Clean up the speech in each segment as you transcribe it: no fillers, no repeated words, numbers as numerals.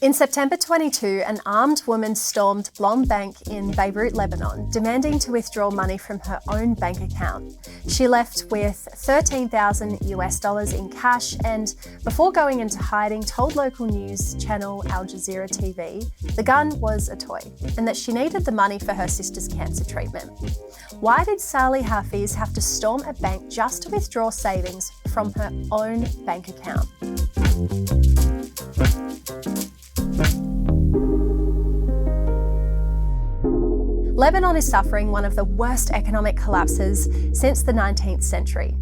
In September 22, an armed woman stormed Blom Bank in Beirut, Lebanon, demanding to withdraw money from her own bank account. She left with $13,000 in cash and, before going into hiding, told local news channel Al Jazeera TV the gun was a toy and that she needed the money for her sister's cancer treatment. Why did Sally Hafiz have to storm a bank just to withdraw savings from her own bank account? Lebanon is suffering one of the worst economic collapses since the 19th century.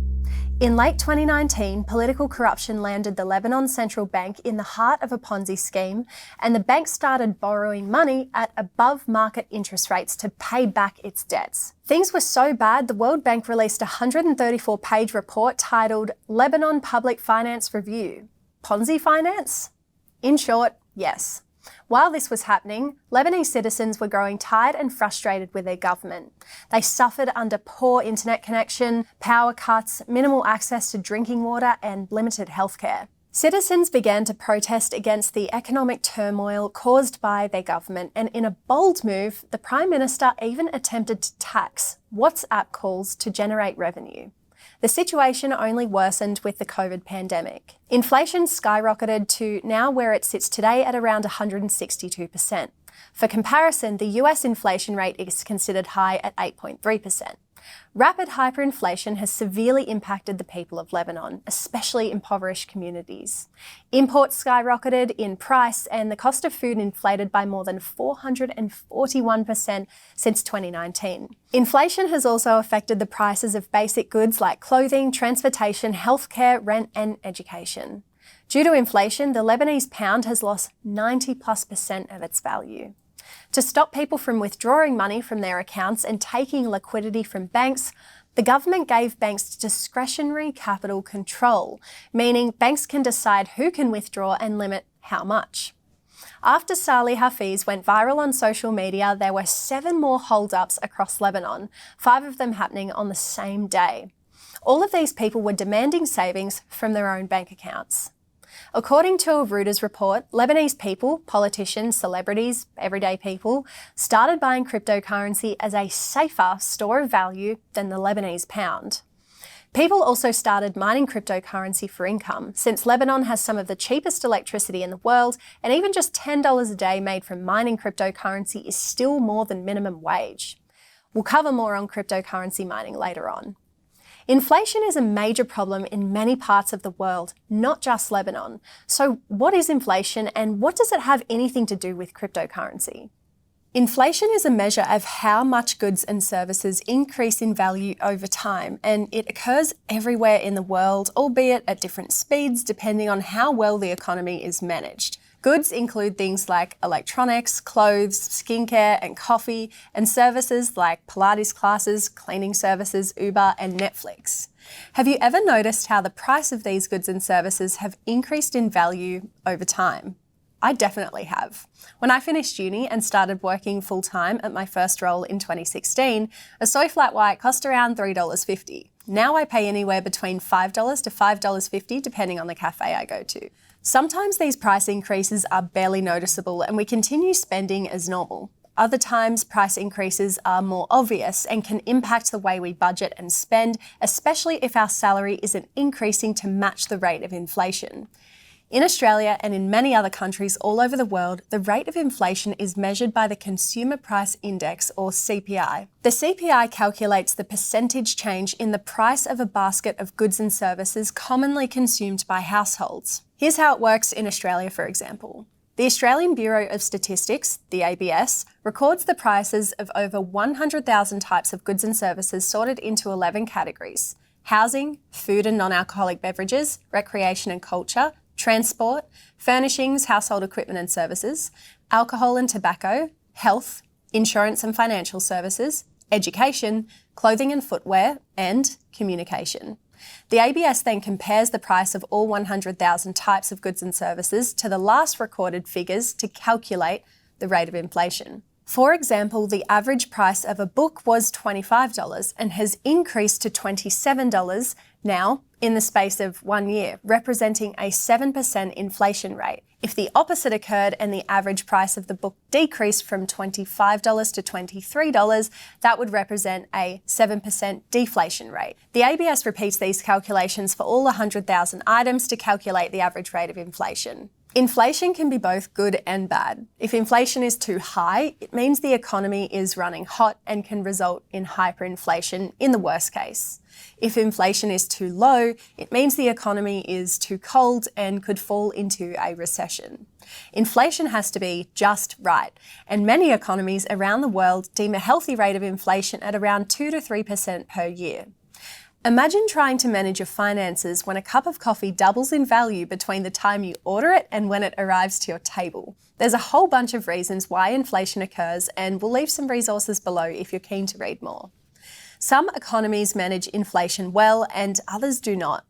In late 2019, political corruption landed the Lebanon Central Bank in the heart of a Ponzi scheme, and the bank started borrowing money at above-market interest rates to pay back its debts. Things were so bad, the World Bank released a 134-page report titled Lebanon Public Finance Review. Ponzi finance? In short, yes. While this was happening, Lebanese citizens were growing tired and frustrated with their government. They suffered under poor internet connection, power cuts, minimal access to drinking water, and limited healthcare. Citizens began to protest against the economic turmoil caused by their government, and in a bold move, the Prime Minister even attempted to tax WhatsApp calls to generate revenue. The situation only worsened with the COVID pandemic. Inflation skyrocketed to now where it sits today at around 162%. For comparison, the US inflation rate is considered high at 8.3%. Rapid hyperinflation has severely impacted the people of Lebanon, especially impoverished communities. Imports skyrocketed in price and the cost of food inflated by more than 441% since 2019. Inflation has also affected the prices of basic goods like clothing, transportation, healthcare, rent, and education. Due to inflation, the Lebanese pound has lost 90+% of its value. To stop people from withdrawing money from their accounts and taking liquidity from banks, the government gave banks discretionary capital control, meaning banks can decide who can withdraw and limit how much. After Sally Hafiz went viral on social media, there were 7 more hold-ups across Lebanon, 5 of them happening on the same day. All of these people were demanding savings from their own bank accounts. According to a Reuters report, Lebanese people, politicians, celebrities, everyday people, started buying cryptocurrency as a safer store of value than the Lebanese pound. People also started mining cryptocurrency for income, since Lebanon has some of the cheapest electricity in the world, and even just $10 a day made from mining cryptocurrency is still more than minimum wage. We'll cover more on cryptocurrency mining later on. Inflation is a major problem in many parts of the world, not just Lebanon. So what is inflation and what does it have anything to do with cryptocurrency? Inflation is a measure of how much goods and services increase in value over time, and it occurs everywhere in the world, albeit at different speeds depending on how well the economy is managed. Goods include things like electronics, clothes, skincare and coffee, and services like Pilates classes, cleaning services, Uber and Netflix. Have you ever noticed how the price of these goods and services have increased in value over time? I definitely have. When I finished uni and started working full-time at my first role in 2016, a soy flat white cost around $3.50. Now I pay anywhere between $5 to $5.50 depending on the cafe I go to. Sometimes these price increases are barely noticeable and we continue spending as normal. Other times, price increases are more obvious and can impact the way we budget and spend, especially if our salary isn't increasing to match the rate of inflation. In Australia and in many other countries all over the world, the rate of inflation is measured by the Consumer Price Index, or CPI. The CPI calculates the percentage change in the price of a basket of goods and services commonly consumed by households. Here's how it works in Australia, for example. The Australian Bureau of Statistics, the ABS, records the prices of over 100,000 types of goods and services sorted into 11 categories: housing, food and non-alcoholic beverages, recreation and culture, transport, furnishings, household equipment and services, alcohol and tobacco, health, insurance and financial services, education, clothing and footwear, and communication. The ABS then compares the price of all 100,000 types of goods and services to the last recorded figures to calculate the rate of inflation. For example, the average price of a book was $25 and has increased to $27 now in the space of 1 year, representing a 7% inflation rate. If the opposite occurred and the average price of the book decreased from $25 to $23, that would represent a 7% deflation rate. The ABS repeats these calculations for all 100,000 items to calculate the average rate of inflation. Inflation can be both good and bad. If inflation is too high, it means the economy is running hot and can result in hyperinflation in the worst case. If inflation is too low, it means the economy is too cold and could fall into a recession. Inflation has to be just right, and many economies around the world deem a healthy rate of inflation at around 2 to 3% per year. Imagine trying to manage your finances when a cup of coffee doubles in value between the time you order it and when it arrives to your table. There's a whole bunch of reasons why inflation occurs, and we'll leave some resources below if you're keen to read more. Some economies manage inflation well and others do not.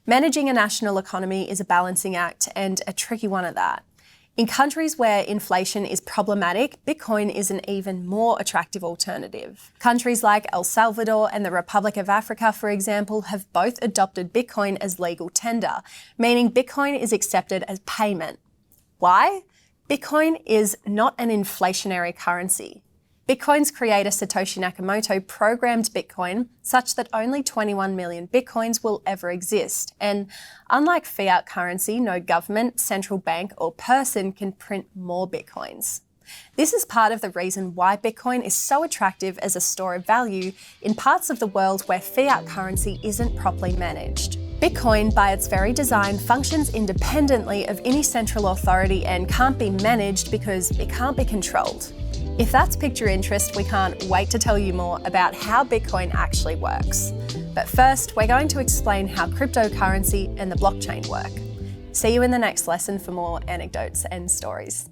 Managing a national economy is a balancing act, and a tricky one at that. In countries where inflation is problematic, Bitcoin is an even more attractive alternative. Countries like El Salvador and the Republic of Africa, for example, have both adopted Bitcoin as legal tender, meaning Bitcoin is accepted as payment. Why? Bitcoin is not an inflationary currency. Bitcoin's creator Satoshi Nakamoto programmed Bitcoin such that only 21 million Bitcoins will ever exist. And unlike fiat currency, no government, central bank, or person can print more Bitcoins. This is part of the reason why Bitcoin is so attractive as a store of value in parts of the world where fiat currency isn't properly managed. Bitcoin, by its very design, functions independently of any central authority and can't be managed because it can't be controlled. If that's piqued your interest, we can't wait to tell you more about how Bitcoin actually works. But first, we're going to explain how cryptocurrency and the blockchain work. See you in the next lesson for more anecdotes and stories.